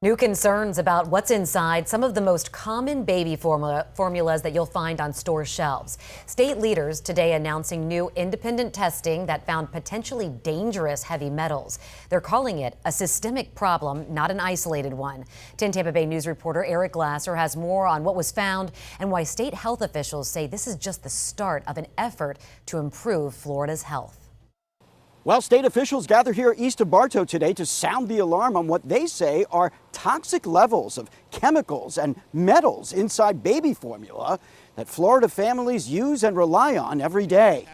New concerns about what's inside some of the most common baby formulas that you'll find on store shelves. State leaders today announcing new independent testing that found potentially dangerous heavy metals. They're calling it a systemic problem, not an isolated one. 10 Tampa Bay News reporter Eric Glasser has more on what was found and why state health officials say this is just the start of an effort to improve Florida's health. Well, state officials gathered here east of Bartow today to sound the alarm on what they say are toxic levels of chemicals and metals inside baby formula that Florida families use and rely on every day.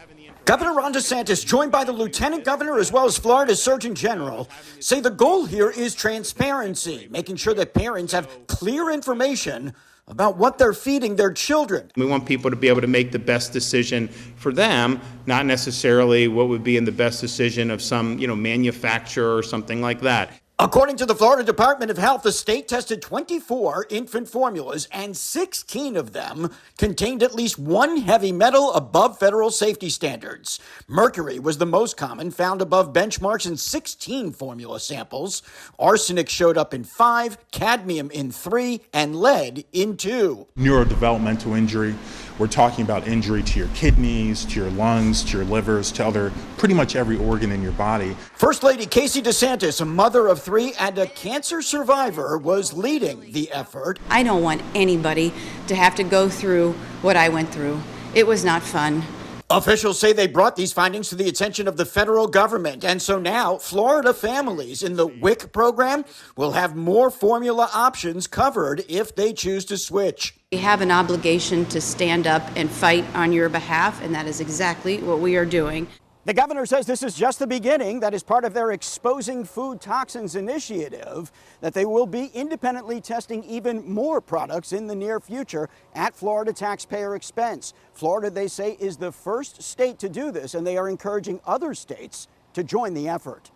Governor Ron DeSantis, joined by the lieutenant governor as well as Florida's Surgeon General, say the goal here is transparency, making sure that parents have clear information about what they're feeding their children. We want people to be able to make the best decision for them, not necessarily what would be in the best decision of some, manufacturer or something like that. According to the Florida Department of Health, the state tested 24 infant formulas, and 16 of them contained at least one heavy metal above federal safety standards. Mercury was the most common, found above benchmarks in 16 formula samples. Arsenic showed up in 5, cadmium in 3, and lead in 2. Neurodevelopmental injury, we're talking about injury to your kidneys, to your lungs, to your livers, to pretty much every organ in your body. First Lady Casey DeSantis, a mother of 3 and a cancer survivor, was leading the effort. I don't want anybody to have to go through what I went through. It was not fun. Officials say they brought these findings to the attention of the federal government, and so now Florida families in the WIC program will have more formula options covered if they choose to switch. We have an obligation to stand up and fight on your behalf, and that is exactly what we are doing. The governor says this is just the beginning. That is part of their Exposing Food Toxins initiative, that they will be independently testing even more products in the near future at Florida taxpayer expense. Florida, they say, is the first state to do this, and they are encouraging other states to join the effort.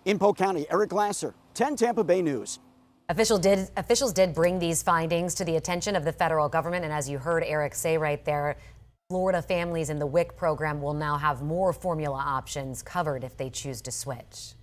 In Polk County, Eric Glasser, 10 Tampa Bay News. Officials did bring these findings to the attention of the federal government, and as you heard Eric say right there, Florida families in the WIC program will now have more formula options covered if they choose to switch.